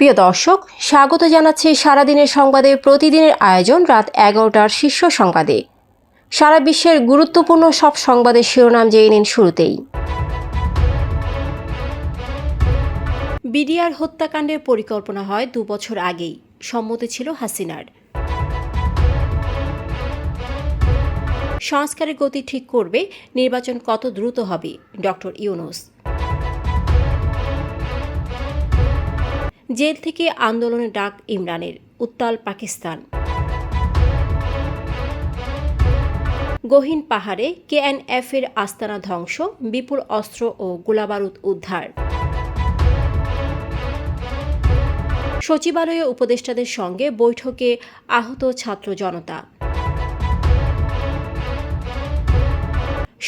প্রিয় দর্শক, স্বাগত জানাচ্ছি সারাদিনের সংবাদে প্রতিদিনের আয়োজন রাত 11টার শীর্ষ সংবাদে। সারা বিশ্বের গুরুত্বপূর্ণ সব সংবাদের শিরোনাম জেনে নিন শুরুতেই। বিডিআর হত্যাকাণ্ডের পরিকল্পনা হয় 2 বছর আগেই, সম্মতি ছিল হাসিনার। সংস্কারের গতি ঠিক করবে নির্বাচন কত দ্রুত হবে, ডক্টর ইউনূস। জেল থেকে আন্দোলনের ডাক ইমরানের, উত্তাল পাকিস্তান। গহীন পাহাড়ে কেএনএফ-এর আস্তানা ধ্বংস, বিপুল অস্ত্র ও গোলাবারুদ উদ্ধার। সচিবালয়ে উপদেষ্টাদের সঙ্গে বৈঠকে আহত ছাত্র জনতা।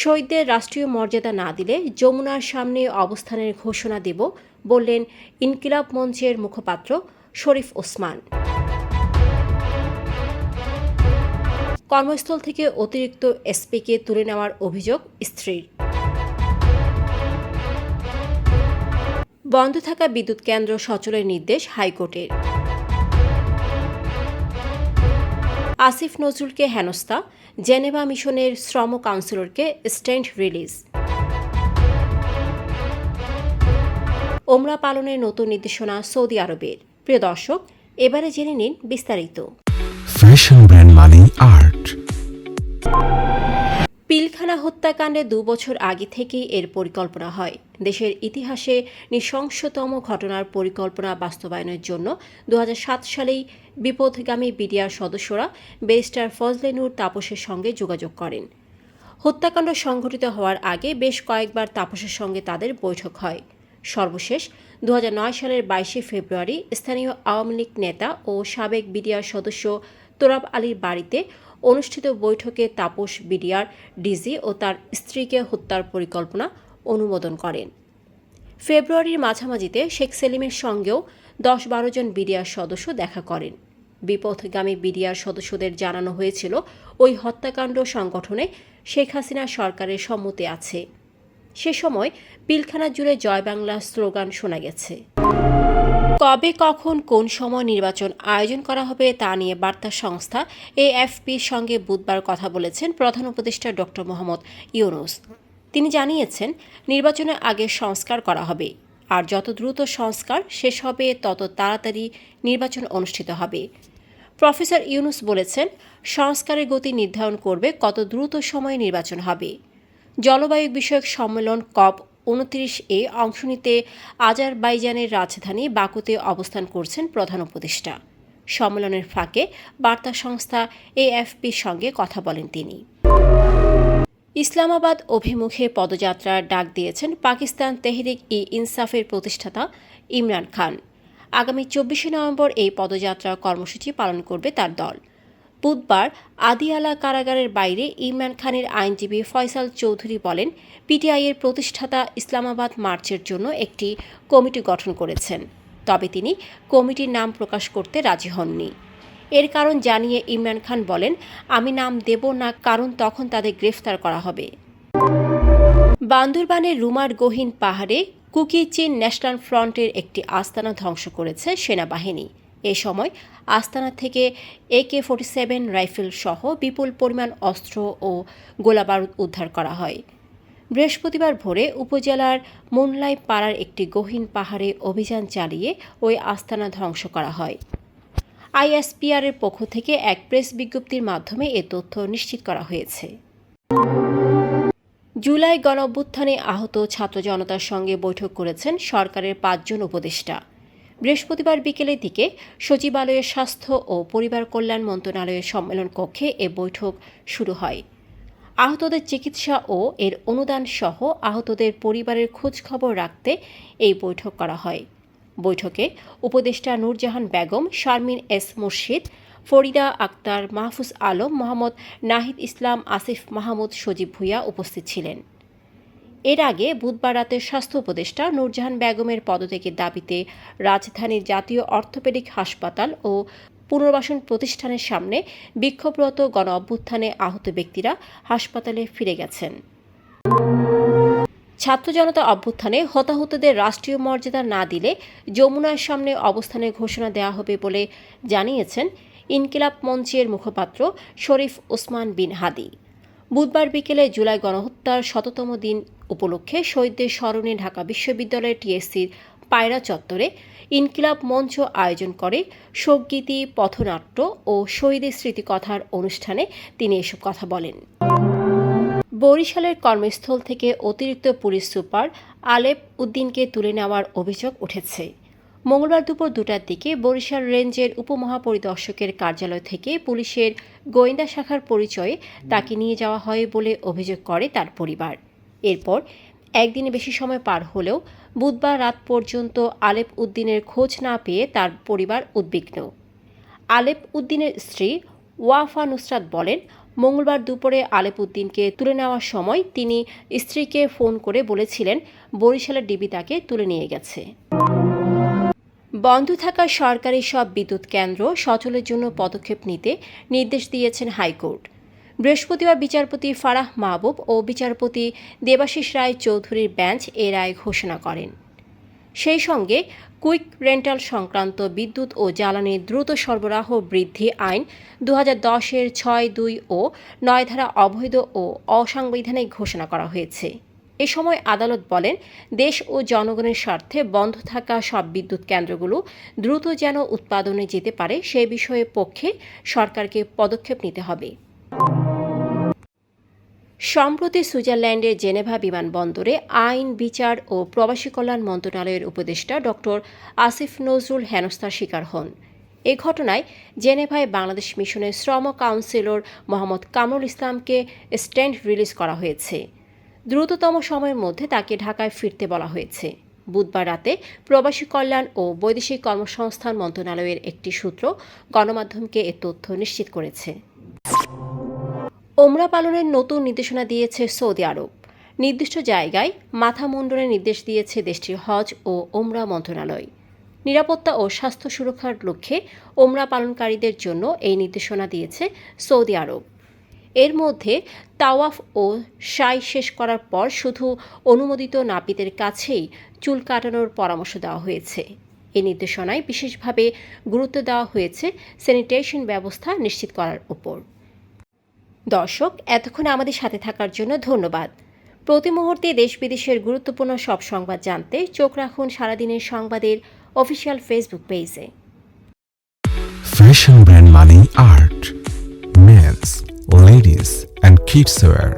শহীদদের রাষ্ট্রীয় মর্যাদা না দিলে যমুনার সামনে অবস্থানের ঘোষণা দেব বললেন ইনকিলাব মঞ্চের মুখপাত্র শরীফ ওসমান। কর্মস্থল থেকে অতিরিক্ত এসপিকে তুলে নেওয়ার অভিযোগ স্ত্রীর। বন্ধ থাকা বিদ্যুৎ কেন্দ্র সচলের নির্দেশ হাইকোর্টের। আসিফ নজরুলকে হেনস্থা, জেনেভা মিশনের শ্রম কাউন্সিলরকে স্ট্যান্ড রিলিজ। ওমরা পালনের নতুন নির্দেশনা সৌদি আরবের। প্রিয় দর্শক, এবারে জেনে নিন বিস্তারিত। ফ্যাশন ব্র্যান্ড মানে আর্ট। পিলখানা হত্যাকাণ্ডে 2 বছর আগে থেকেই এর পরিকল্পনা হয়। দেশের ইতিহাসে নৃশংসতম ঘটনার পরিকল্পনা বাস্তবায়নের জন্য 2007 সালেই বিপথগামী বিডিআর সদস্যরা ব্যারিস্টার ফজলে নূর তাপসের সঙ্গে যোগাযোগ করেন। হত্যাকাণ্ড সংঘটিত হওয়ার আগে বেশ কয়েকবার তাপসের সঙ্গে তাদের বৈঠক হয়। সর্বশেষ 2009 সালের 22শে ফেব্রুয়ারি স্থানীয় আওয়ামী লীগ নেতা ও সাবেক বিডিআর সদস্য তোরাব আলীর বাড়িতে অনুষ্ঠিত বৈঠকে তাপস বিডিআর ডিজি ও তার স্ত্রীকে হত্যার পরিকল্পনা অনুমোদন করেন। ফেব্রুয়ারির মাঝামাঝিতে শেখ সেলিমের সঙ্গেও 10-12 জন বিডিআর সদস্য দেখা করেন। বিপথগামী বিডিআর সদস্যদের জানানো হয়েছিল ওই হত্যাকাণ্ড সংগঠনে শেখ হাসিনা সরকারের সম্মতি আছে। সে সময় পিলখানা জুড়ে জয় বাংলা স্লোগান শোনা গেছে। কবে, কখন, কোন সময় নির্বাচন আয়োজন করা হবে তা নিয়ে বার্তা সংস্থা এএফপির সঙ্গে বুধবার কথা বলেছেন প্রধান উপদেষ্টা ডক্টর মোহাম্মদ ইউনূস। তিনি জানিয়েছেন, নির্বাচনের আগে সংস্কার করা হবে, আর যত দ্রুত সংস্কার শেষ হবে তত তাড়াতাড়ি নির্বাচন অনুষ্ঠিত হবে। প্রফেসর ইউনূস বলেছেন, সংস্কারের গতি নির্ধারণ করবে কত দ্রুত সময়ে নির্বাচন হবে। জলবায়ু বিষয়ক সম্মেলন COP29-এ অংশ নিতে আজারবাইজানের রাজধানী বাকুতে অবস্থান করছেন প্রধান উপদেষ্টা। সম্মেলনের ফাঁকে বার্তা সংস্থা এএফপির সঙ্গে কথা বলেন তিনি। ইসলামাবাদ অভিমুখে পদযাত্রার ডাক দিয়েছেন পাকিস্তান তেহরিক-ই-ইনসাফের প্রতিষ্ঠাতা ইমরান খান। আগামী 24শে নভেম্বর এই পদযাত্রা কর্মসূচি পালন করবে তার দল। বুধবার আদিয়ালা কারাগারের বাইরে ইমরান খানের আইনজীবী ফয়সাল চৌধুরী বলেন, পিটিআইয়ের প্রতিষ্ঠাতা ইসলামাবাদ মার্চের জন্য একটি কমিটি গঠন করেছেন, তবে তিনি কমিটির নাম প্রকাশ করতে রাজি হননি। এর কারণ জানিয়ে ইমরান খান বলেন, আমি নাম দেব না, কারণ তখন তাদের গ্রেফতার করা হবে। বান্দরবানের রুমার গহীন পাহাড়ে কুকি-চিন ন্যাশনাল ফ্রন্টের একটি আস্তানা ধ্বংস করেছে সেনাবাহিনী। এ সময় আস্তানা থেকে AK-47 রাইফেল সহ বিপুল পরিমাণ অস্ত্র ও গোলাবারুদ উদ্ধার করা হয়। বৃহস্পতিবার ভোরে উপজেলার মুনলাই পাড়ার একটি গহীন পাহাড়ে অভিযান চালিয়ে ওই আস্তানা ধ্বংস করা হয়। আইএসপিআরের পক্ষ থেকে এক প্রেস বিজ্ঞপ্তির মাধ্যমে এ তথ্য নিশ্চিত করা হয়েছে। জুলাই গণঅভ্যুত্থানে আহত ছাত্র জনতার সঙ্গে বৈঠক করেছেন সরকারের 5 জন উপদেষ্টা। বৃহস্পতিবার বিকেলের দিকে সচিবালয়ের স্বাস্থ্য ও পরিবার কল্যাণ মন্ত্রণালয়ের সম্মেলন কক্ষে এ বৈঠক শুরু হয়। আহতদের চিকিৎসা ও এর অনুদান সহ আহতদের পরিবারের খোঁজ খবর রাখতে এই বৈঠক করা হয়। বৈঠকে উপদেষ্টা নূরজাহান বেগম, শারমিন এস মুর্শিদ, ফরিদা আক্তার, মাহফুজ আলম, মোহাম্মদ নাহিদ ইসলাম, আসিফ মাহমুদ, সজীব ভুঁইয়া উপস্থিত ছিলেন। এর আগে বুধবার রাতে স্বাস্থ্য উপদেষ্টা নূরজাহান বেগমের পদত্যাগের দাবিতে রাজধানীর জাতীয় অর্থোপেডিক হাসপাতাল ও পুনর্বাসন প্রতিষ্ঠানের সামনে বিক্ষোভরত গণ অভ্যুত্থানে আহত ব্যক্তিরা হাসপাতালে ফিরে গেছেন। ছাত্র জনতা অভ্যুত্থানে হতাহতদের রাষ্ট্রীয় মর্যাদা না দিলে যমুনার সামনে অবস্থানের ঘোষণা দেওয়া হবে বলে জানিয়েছেন ইনকিলাব মঞ্চের মুখপাত্র শরীফ ওসমান বিন হাদি। বুধবার বিকেলে জুলাই গণহত্যার ১০০তম দিন উপলক্ষে শহীদদের স্মরণে ঢাকা বিশ্ববিদ্যালয়ের টিএসসির পায়রা চত্বরে ইনকিলাব মঞ্চ আয়োজন করে শোকগীতি, পথনাট্য ও শহীদের স্মৃতিকথার অনুষ্ঠানে তিনি এসব কথা বলেন। বরিশালের কর্মস্থল থেকে অতিরিক্ত পুলিশ সুপার আলেপ উদ্দিনকে তুলে নেওয়ার অভিযোগ উঠেছে। মঙ্গলবার দুপুর ২টার দিকে বরিশাল রেঞ্জের উপমহাপরিদর্শকের কার্যালয় থেকে পুলিশের গোয়েন্দা শাখার পরিচয়ে তাকে নিয়ে যাওয়া হয় বলে অভিযোগ করে তার পরিবার। এরপর একদিনে বেশি সময় পার হলেও বুধবার রাত পর্যন্ত আলেপ উদ্দিনের খোঁজ না পেয়ে তার পরিবার উদ্বিগ্ন। আলেপ উদ্দিনের স্ত্রী ওয়াফা নুসরাত বলেন, মঙ্গলবার দুপুরে আলেপ উদ্দিনকে তুলে নেওয়ার সময় তিনি স্ত্রীকে ফোন করে বলেছিলেন বরিশালের ডিবি তাকে তুলে নিয়ে গেছে। বন্ধ থাকা সরকারি সব বিদ্যুৎ কেন্দ্র সচলের জন্য পদক্ষেপ নিতে নির্দেশ দিয়েছেন হাইকোর্ট। বৃহস্পতিবার বিচারপতি ফারাহ মাহবুব ও বিচারপতি দেবাশিস রায় চৌধুরীর বেঞ্চ এ রায় ঘোষণা করেন। সেই সঙ্গে কুইক রেন্টাল সংক্রান্ত বিদ্যুৎ ও জ্বালানির দ্রুত সরবরাহ বৃদ্ধি আইন ২০১০-এর ৬(২) ও ৯ ধারা অবৈধ ও অসাংবিধানিক ঘোষণা করা হয়েছে। এ সময় আদালত বলেন, দেশ ও জনগণের স্বার্থে বন্ধ থাকা সব বিদ্যুৎ কেন্দ্রগুলো দ্রুত যেন উৎপাদনে যেতে পারে সে বিষয়ে পক্ষে সরকারকে পদক্ষেপ নিতে হবে। সম্প্রতি সুইজারল্যান্ডের জেনেভা বিমানবন্দরে আইন, বিচার ও প্রবাসী কল্যাণ মন্ত্রণালয়ের উপদেষ্টা ডক্টর আসিফ নজরুল হেনস্থার শিকার হন। এ ঘটনায় জেনেভায় বাংলাদেশ মিশনের শ্রম কাউন্সিলর মোহাম্মদ কামরুল ইসলামকে স্ট্যান্ড রিলিজ করা হয়েছে। দ্রুততম সময়ের মধ্যে তাকে ঢাকায় ফিরতে বলা হয়েছে। বুধবার রাতে প্রবাসী কল্যাণ ও বৈদেশিক কর্মসংস্থান মন্ত্রণালয়ের একটি সূত্র গণমাধ্যমকে এ তথ্য নিশ্চিত করেছে। ওমরা পালনের নতুন নির্দেশনা দিয়েছে সৌদি আরব। নির্দিষ্ট জায়গায় মাথা মুন্ডনের নির্দেশ দিয়েছে দেশটির হজ ও ওমরা মন্ত্রণালয়। নিরাপত্তা ও স্বাস্থ্য সুরক্ষার লক্ষ্যে ওমরা পালনকারীদের জন্য এই নির্দেশনা দিয়েছে সৌদি আরব। এর মধ্যে তাওয়াফ ও সাই শেষ করার পর শুধু অনুমোদিত নাপিতের কাছেই চুল কাটানোর পরামর্শ দেওয়া হয়েছে। এই নির্দেশনায় বিশেষভাবে গুরুত্ব দেওয়া হয়েছে স্যানিটেশন ব্যবস্থা নিশ্চিত করার উপর। দর্শক, এতক্ষণ আমাদের সাথে থাকার জন্য ধন্যবাদ। প্রতি মুহূর্তে দেশ বিদেশের গুরুত্বপূর্ণ সব সংবাদ জানতে চোখ রাখুন সারাদিনের সংবাদের অফিসিয়াল ফেসবুক পেজে। Fashion brand Mani Art. Men's, ladies and kids wear.